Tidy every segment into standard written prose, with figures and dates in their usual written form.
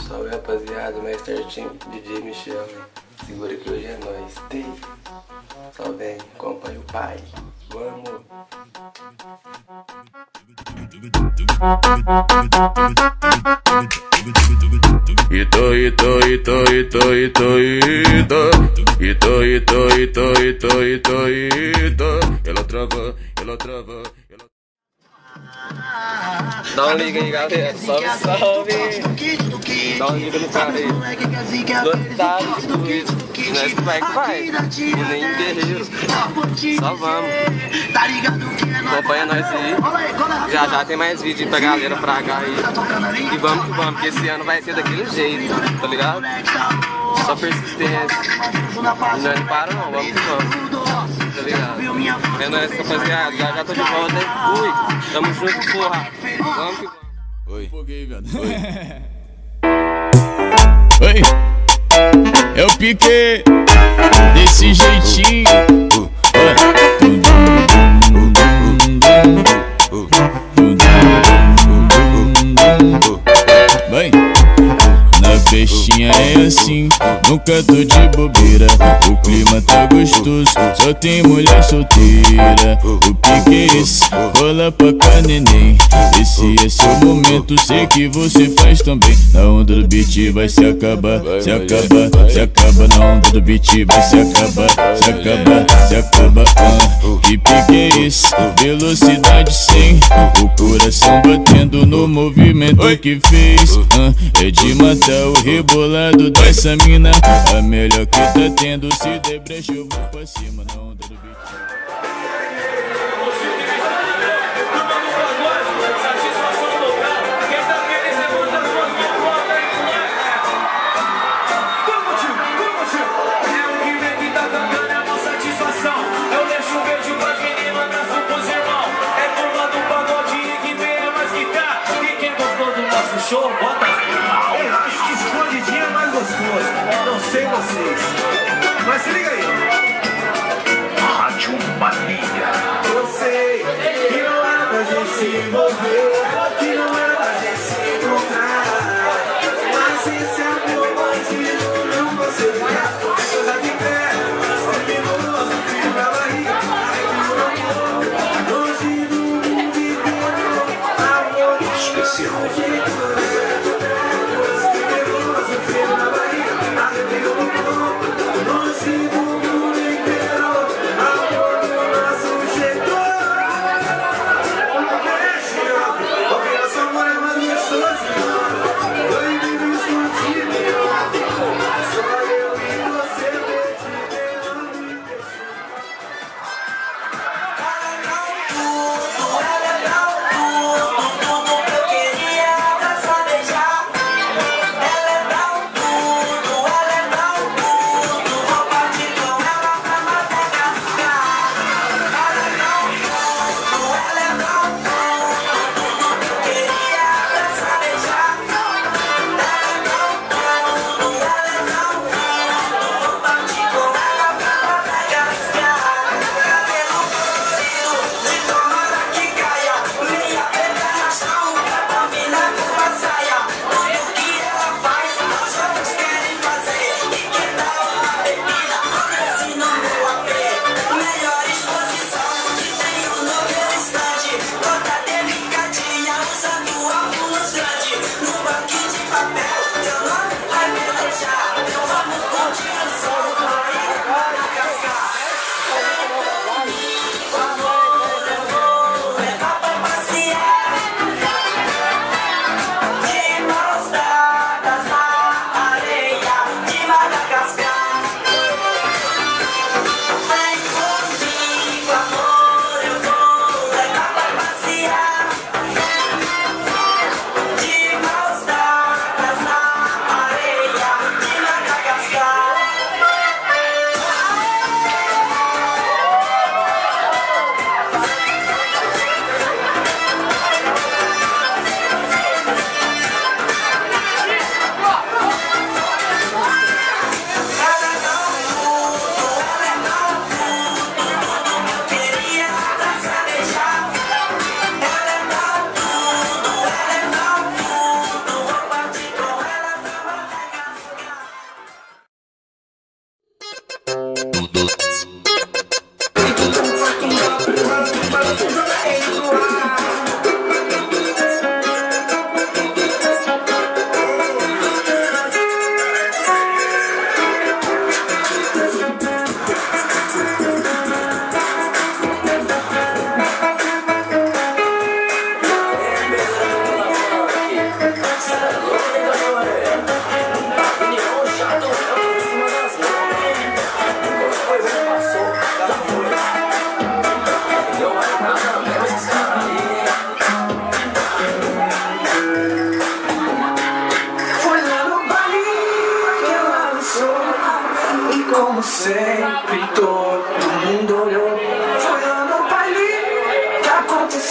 Salve rapaziada, mais certinho, DJ Michel, né? Segura que hoje é nóis. Tem. Só vem, acompanha o pai. Vamos. Ela trava. Dá uma liga aí, galera. Salve. Dá uma liga no cara aí. Lotado de doido. Nós que vai. E nem guerreiro. Só vamos. Acompanha nós aí. Já tem mais vídeo pra galera fragar aí. E vamos que vamos, porque esse ano vai ser daquele jeito, tá ligado? Só persistência. E nós não para não, vamos que vamos. Tá ligado? É nóis, rapaziada. Já tô de volta, hein? Ui, tamo junto, porra. Vamos que vamos. Oi. Foguei, velho. Oi. É o Pique. Desse jeitinho. Vai. Na festinha é assim, nunca tô de bobeira. O clima tá gostoso, só tem mulher solteira. O pique é esse, rola pra cá neném. Esse é seu momento, sei que você faz também. Na onda do beat vai se acabar, se acaba. Na onda do beat vai se acabar, se acaba. Que pique é esse, velocidade 100. O coração batendo no movimento que fez. É de matar o rebolado dessa mina. A melhor que tá tendo, se der brecha eu vou pra cima. Na onda do beat. Show, bota. Eu acho que escondidinho é mais gostoso. Não sei vocês. Mas se liga aí. Rádio Mania. Eu sei que não era pra gente se envolver, que não era pra gente se encontrar. Mas esse amor bandido não você vê. É coisa de pé, é perigoso, frio na barriga. Longe do mundo inteiro, amor especial. Longe do mundo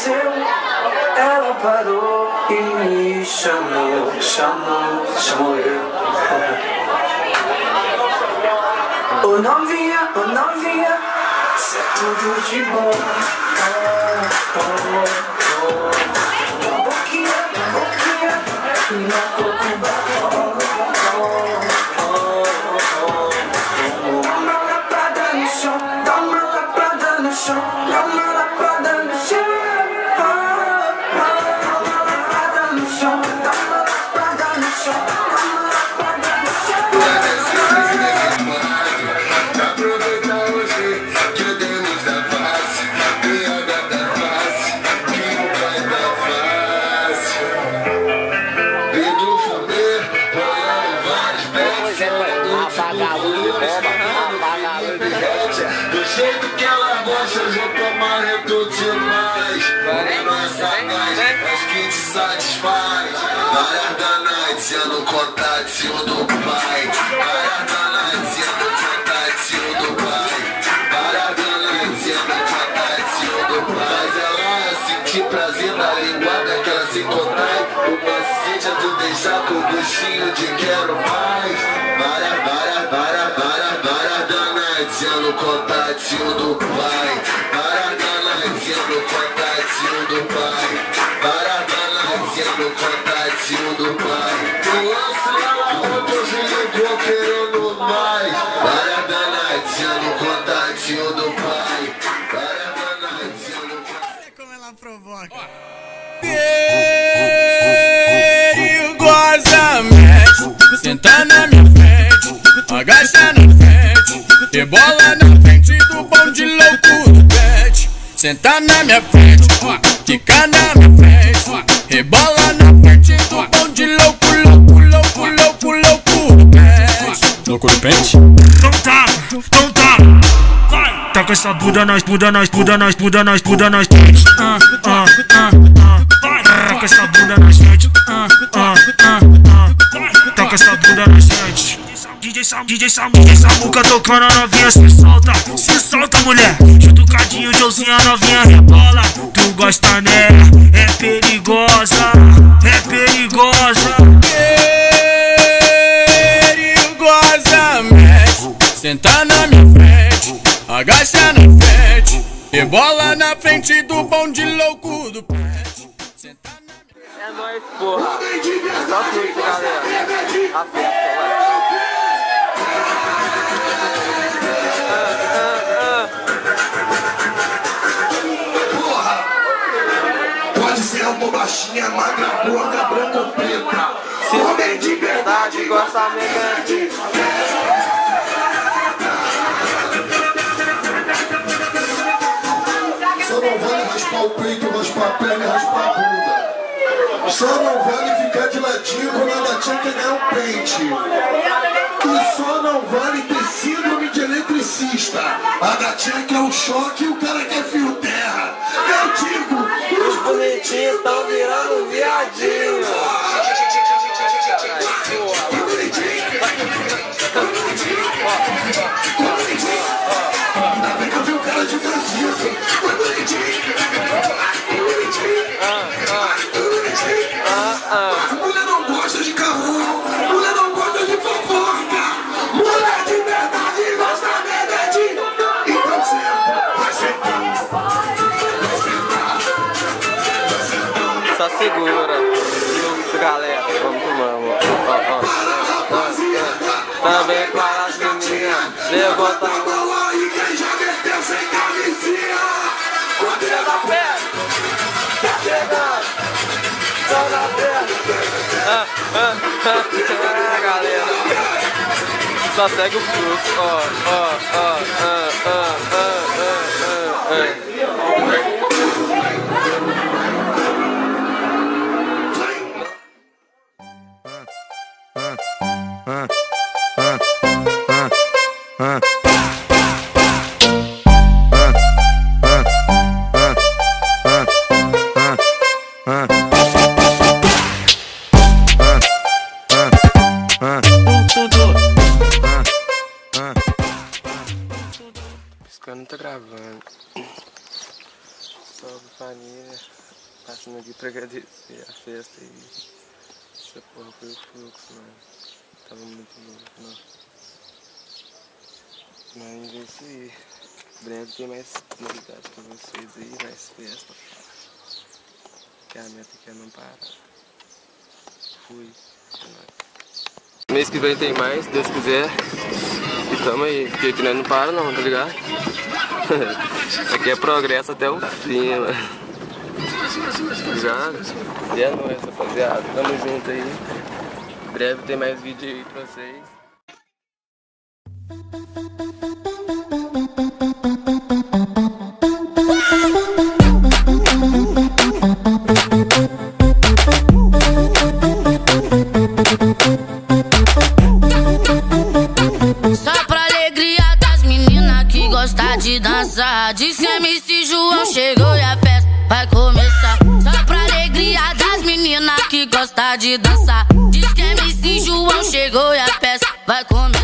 aconteceu? Ela parou e me chamou eu. Ô novinha, cê é tudo de bom. Boquinha, me marcou com batom. Dá uma lapada no chão, dá uma lapada no chão, dá uma lapada no chão. Dá uma lapada no chão, dá uma lapada no chão, dá uma lapada no chão. Aproveita hoje que o Deus da face, minha gata face, que não vai dar fácil. Pedro Fumer, rolando vários bets, apaga a luz, do jeito que ela gosta, eu vou tomar reto demais. Não é sagaz, mas que te satisfaz. Várias da night, eu não contatinho do pai. Várias da night, eu não contatinho do pai. Várias da night, eu não contatinho do pai. Faz ela sentir prazer na linguada que ela se contrai. O macete é tu deixar com gostinho de quero mais. Várias da night, eu no contatinho do pai. Várias da night, eu no contatinho do pai. Várias da night, eu no contatinho do pai. Tu lança ela ontem, hoje ligou querendo mais. Várias da night, eu no contatinho do pai. Várias da night, eu no contatinho. Olha como ela provoca. Perigosamente, senta na minha frente, agacha na frente, rebola na frente do bonde louco do pet. Senta na minha frente, fica na minha frente, rebola na frente do bonde louco do pet. Louco do pet? Não tá, vai. Taca essa bunda nas pentes. Vai. Taca essa bunda nas frente. Taca essa bunda nas frente. DJ Samuca tocando a novinha, se solta mulher. Chutucadinho, Josinha, novinha rebola. Tu gosta nela, é perigosa. Perigosamente, senta na minha frente, agacha na frente, rebola na frente do bonde louco do pet. Senta na minha... É nóis, porra. Só curte, galera. A festa, vai. Porra! Pode ser uma baixinha, magra, gorda, branca ou preta. Homem de verdade, Gosta mesmo de... só não vale raspar o peito, raspar a pele, raspar a bunda. Só não vale ficar de ladinho quando a gatinha quer ganhar um pente. E só não vale ter síndrome de eletricista. A gatinha quer um choque e o cara quer fio terra. Eu digo, Os bonitinhos tão virando viadinho. ainda bem que eu vi o cara de Brasil. Mulher não gosta de carro, mulher não gosta de fofoca. Mulher de verdade gosta mesmo de... Então senta, vai sentar. Só segura. Isso, galera. Vamos. Também para as meninas. Levanta a mão. Aí quem já meteu sem camisinha. Quando chega perto, tá chegando. Só na perna. Galera. Só segue o fluxo. Piscando, tá gravando. Salve família, passando aqui pra agradecer a festa aí. Essa porra foi o fluxo, mano. Tava muito louco, não. Mas é isso aí. Breve tem mais novidades pra vocês aí, mais festa. Que a meta aqui é não parar. Fui. Mês que vem tem mais, se Deus quiser. E tamo aí, porque aqui nós não para não, tá ligado? Aqui é progresso até o fim, mano. Ligado? E é nóis, rapaziada. Tamo junto aí. Em breve tem mais vídeo aí pra vocês. Só pra alegria das meninas que gostam de dançar. Diz que MC João chegou e a festa vai começar. Só pra alegria das meninas que gostam de dançar. Diz que MC João chegou e a festa vai começar.